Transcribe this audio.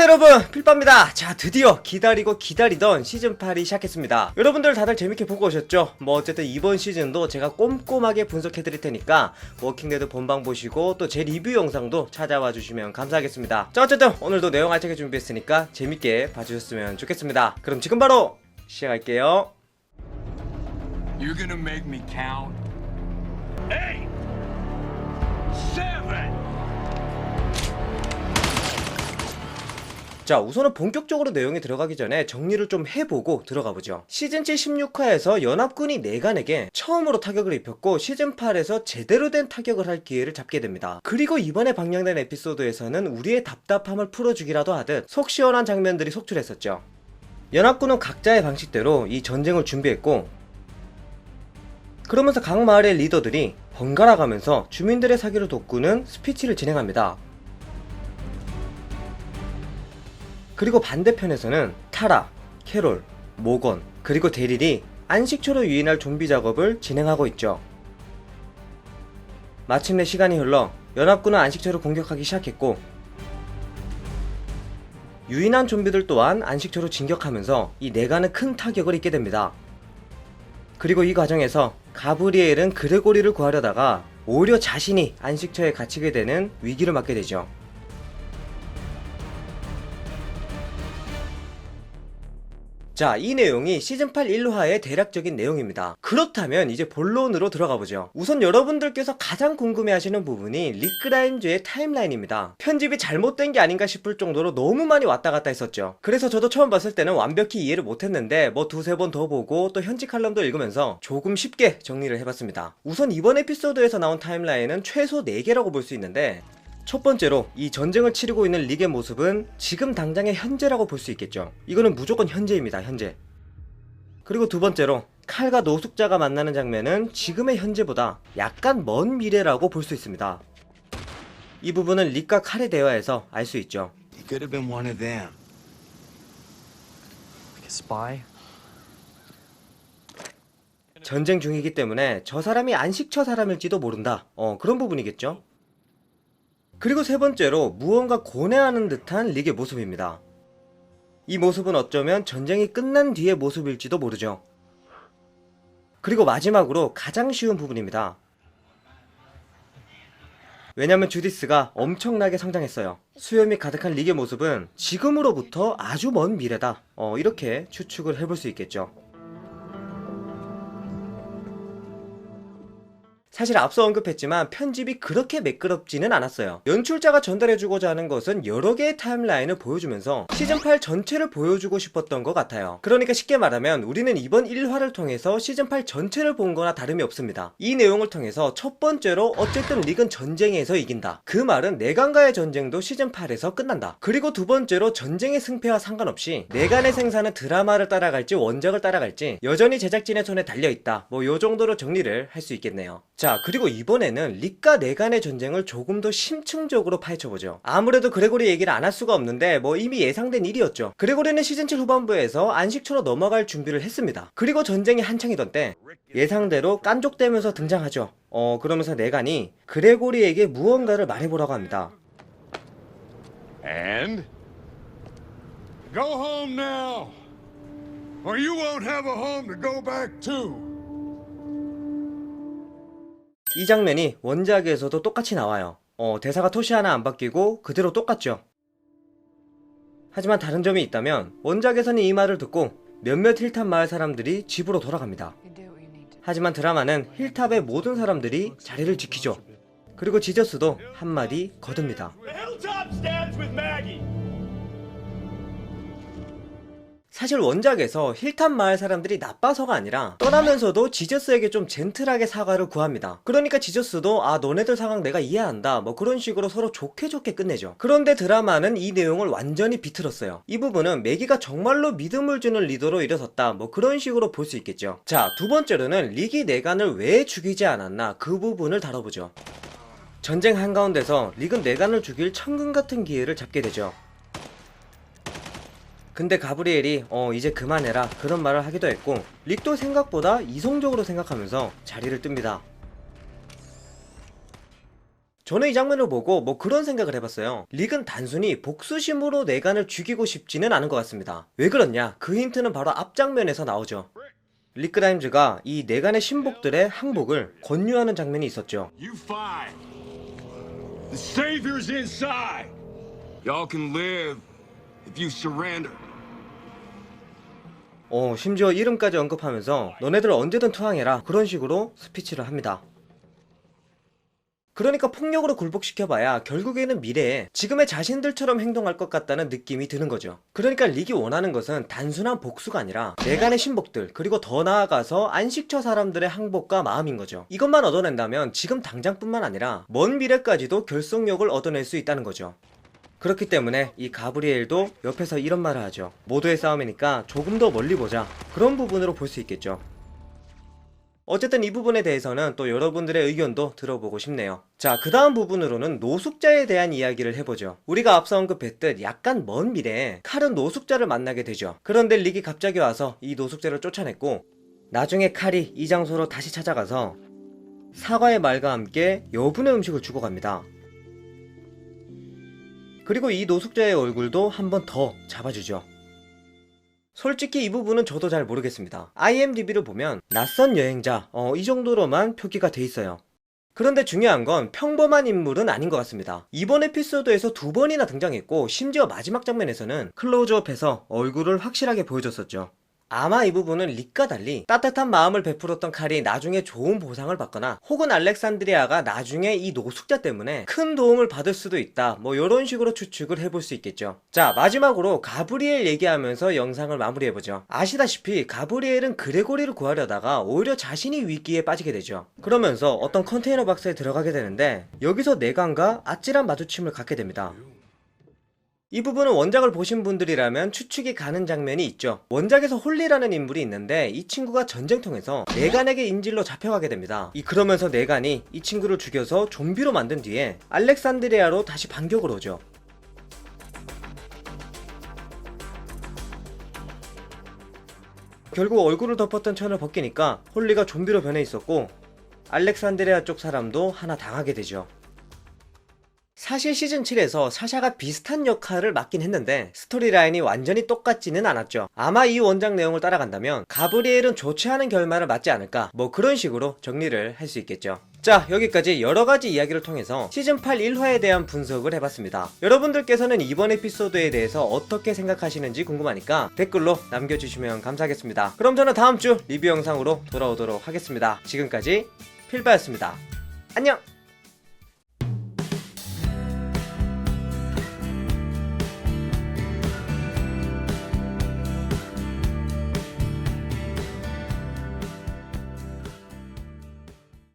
안녕하세요 여러분, 필빠입니다. 자, 드디어 기다리고 기다리던 시즌8이 시작했습니다. 여러분들 다들 재밌게 보고 오셨죠? 어쨌든 이번 시즌도 제가 꼼꼼하게 분석해드릴 테니까 워킹데드 본방 보시고 또 제 리뷰 영상도 찾아와 주시면 감사하겠습니다. 자, 어쨌든 오늘도 내용 알차게 준비했으니까 재밌게 봐주셨으면 좋겠습니다. 그럼 지금 바로 시작할게요. You're gonna make me count? 8, 7. 자, 우선은 본격적으로 내용에 들어가기 전에 정리를 좀 해보고 들어가보죠. 시즌7 16화에서 연합군이 내간에게 처음으로 타격을 입혔고 시즌8에서 제대로 된 타격을 할 기회를 잡게 됩니다. 그리고 이번에 방영된 에피소드에서는 우리의 답답함을 풀어주기라도 하듯 속 시원한 장면들이 속출했었죠. 연합군은 각자의 방식대로 이 전쟁을 준비했고, 그러면서 각 마을의 리더들이 번갈아 가면서 주민들의 사기를 돕고는 스피치를 진행합니다. 그리고 반대편에서는 타라, 캐롤, 모건, 그리고 데릴이 안식처로 유인할 좀비 작업을 진행하고 있죠. 마침내 시간이 흘러 연합군은 안식처를 공격하기 시작했고, 유인한 좀비들 또한 안식처로 진격하면서 이 내간은 큰 타격을 입게 됩니다. 그리고 이 과정에서 가브리엘은 그레고리를 구하려다가 오히려 자신이 안식처에 갇히게 되는 위기를 맞게 되죠. 자, 이 내용이 시즌8 1화의 대략적인 내용입니다. 그렇다면 이제 본론으로 들어가보죠. 우선 여러분들께서 가장 궁금해하시는 부분이 리크라임즈의 타임라인입니다. 편집이 잘못된 게 아닌가 싶을 정도로 너무 많이 왔다갔다 했었죠. 그래서 저도 처음 봤을 때는 완벽히 이해를 못했는데 두세 번 더 보고 또 현지 칼럼도 읽으면서 조금 쉽게 정리를 해봤습니다. 우선 이번 에피소드에서 나온 타임라인은 최소 4개라고 볼 수 있는데, 첫 번째로 이 전쟁을 치르고 있는 릭의 모습은 지금 당장의 현재라고 볼 수 있겠죠. 이거는 무조건 현재입니다. 현재. 그리고 두 번째로 칼과 노숙자가 만나는 장면은 지금의 현재보다 약간 먼 미래라고 볼 수 있습니다. 이 부분은 릭과 칼의 대화에서 알 수 있죠. You could have been one of them. Like a spy? 전쟁 중이기 때문에 저 사람이 안식처 사람일지도 모른다. 그런 부분이겠죠. 그리고 세 번째로 무언가 고뇌하는 듯한 릭의 모습입니다. 이 모습은 어쩌면 전쟁이 끝난 뒤의 모습일지도 모르죠. 그리고 마지막으로 가장 쉬운 부분입니다. 왜냐면 주디스가 엄청나게 성장했어요. 수염이 가득한 릭의 모습은 지금으로부터 아주 먼 미래다. 이렇게 추측을 해볼 수 있겠죠. 사실 앞서 언급했지만 편집이 그렇게 매끄럽지는 않았어요. 연출자가 전달해주고자 하는 것은 여러 개의 타임라인을 보여주면서 시즌8 전체를 보여주고 싶었던 것 같아요. 그러니까 쉽게 말하면 우리는 이번 1화를 통해서 시즌8 전체를 본 거나 다름이 없습니다. 이 내용을 통해서 첫 번째로 어쨌든 릭은 전쟁에서 이긴다. 그 말은 내간과의 전쟁도 시즌8에서 끝난다. 그리고 두 번째로 전쟁의 승패와 상관없이 내간의 생사는 드라마를 따라갈지 원작을 따라갈지 여전히 제작진의 손에 달려있다. 요 정도로 정리를 할 수 있겠네요. 자, 그리고 이번에는 릭과 내간의 전쟁을 조금 더 심층적으로 파헤쳐보죠. 아무래도 그레고리 얘기를 안 할 수가 없는데 이미 예상된 일이었죠. 그레고리는 시즌7 후반부에서 안식처로 넘어갈 준비를 했습니다. 그리고 전쟁이 한창이던 때 예상대로 깐족대면서 등장하죠. 그러면서 내간이 그레고리에게 무언가를 말해보라고 합니다. And? Go home now, or you won't have a home to go back to. 이 장면이 원작에서도 똑같이 나와요. 대사가 토시 하나 안 바뀌고 그대로 똑같죠. 하지만 다른 점이 있다면 원작에서는 이 말을 듣고 몇몇 힐탑 마을 사람들이 집으로 돌아갑니다. 하지만 드라마는 힐탑의 모든 사람들이 자리를 지키죠. 그리고 지저스도 한마디 거듭니다. 사실 원작에서 힐탑 마을 사람들이 나빠서가 아니라 떠나면서도 지저스에게 좀 젠틀하게 사과를 구합니다. 그러니까 지저스도 너네들 상황 내가 이해한다 그런 식으로 서로 좋게 끝내죠. 그런데 드라마는 이 내용을 완전히 비틀었어요. 이 부분은 매기가 정말로 믿음을 주는 리더로 일어섰다 그런 식으로 볼 수 있겠죠. 자, 두 번째로는 릭이 내간을 왜 죽이지 않았나 그 부분을 다뤄보죠. 전쟁 한가운데서 릭은 내간을 죽일 천금 같은 기회를 잡게 되죠. 근데 가브리엘이 이제 그만해라 그런 말을 하기도 했고, 릭도 생각보다 이성적으로 생각하면서 자리를 뜹니다. 저는 이 장면을 보고 뭐 그런 생각을 해봤어요. 릭은 단순히 복수심으로 내간을 죽이고 싶지는 않은 것 같습니다. 왜 그렇냐? 그 힌트는 바로 앞장면에서 나오죠. 릭 그라임즈가 이 내간의 신복들의 항복을 권유하는 장면이 있었죠. You five. The Savior's inside. Y'all can live if you surrender. 심지어 이름까지 언급하면서 너네들 언제든 투항해라, 그런 식으로 스피치를 합니다. 그러니까 폭력으로 굴복시켜봐야 결국에는 미래에 지금의 자신들처럼 행동할 것 같다는 느낌이 드는 거죠. 그러니까 릭이 원하는 것은 단순한 복수가 아니라 내간의 신복들, 그리고 더 나아가서 안식처 사람들의 항복과 마음인 거죠. 이것만 얻어낸다면 지금 당장뿐만 아니라 먼 미래까지도 결속력을 얻어낼 수 있다는 거죠. 그렇기 때문에 이 가브리엘도 옆에서 이런 말을 하죠. 모두의 싸움이니까 조금 더 멀리 보자, 그런 부분으로 볼 수 있겠죠. 어쨌든 이 부분에 대해서는 또 여러분들의 의견도 들어보고 싶네요. 자, 그 다음 부분으로는 노숙자에 대한 이야기를 해보죠. 우리가 앞서 언급했듯 약간 먼 미래에 칼은 노숙자를 만나게 되죠. 그런데 릭이 갑자기 와서 이 노숙자를 쫓아냈고, 나중에 칼이 이 장소로 다시 찾아가서 사과의 말과 함께 여분의 음식을 주고 갑니다. 그리고 이 노숙자의 얼굴도 한 번 더 잡아주죠. 솔직히 이 부분은 저도 잘 모르겠습니다. IMDb를 보면 낯선 여행자 이 정도로만 표기가 돼 있어요. 그런데 중요한 건 평범한 인물은 아닌 것 같습니다. 이번 에피소드에서 2번이나 등장했고, 심지어 마지막 장면에서는 클로즈업해서 얼굴을 확실하게 보여줬었죠. 아마 이 부분은 릭과 달리 따뜻한 마음을 베풀었던 칼이 나중에 좋은 보상을 받거나, 혹은 알렉산드리아가 나중에 이 노숙자 때문에 큰 도움을 받을 수도 있다, 뭐 이런 식으로 추측을 해볼 수 있겠죠. 자, 마지막으로 가브리엘 얘기하면서 영상을 마무리해보죠. 아시다시피 가브리엘은 그레고리를 구하려다가 오히려 자신이 위기에 빠지게 되죠. 그러면서 어떤 컨테이너 박스에 들어가게 되는데, 여기서 내간과 아찔한 마주침을 갖게 됩니다. 이 부분은 원작을 보신 분들이라면 추측이 가는 장면이 있죠. 원작에서 홀리라는 인물이 있는데, 이 친구가 전쟁통에서 내간에게 인질로 잡혀가게 됩니다. 그러면서 내간이 이 친구를 죽여서 좀비로 만든 뒤에 알렉산드리아로 다시 반격을 오죠. 결국 얼굴을 덮었던 천을 벗기니까 홀리가 좀비로 변해 있었고, 알렉산드리아 쪽 사람도 하나 당하게 되죠. 사실 시즌7에서 사샤가 비슷한 역할을 맡긴 했는데 스토리라인이 완전히 똑같지는 않았죠. 아마 이 원작 내용을 따라간다면 가브리엘은 좋지 않은 결말을 맞지 않을까, 뭐 그런 식으로 정리를 할 수 있겠죠. 자, 여기까지 여러가지 이야기를 통해서 시즌8 1화에 대한 분석을 해봤습니다. 여러분들께서는 이번 에피소드에 대해서 어떻게 생각하시는지 궁금하니까 댓글로 남겨주시면 감사하겠습니다. 그럼 저는 다음주 리뷰 영상으로 돌아오도록 하겠습니다. 지금까지 필바였습니다. 안녕!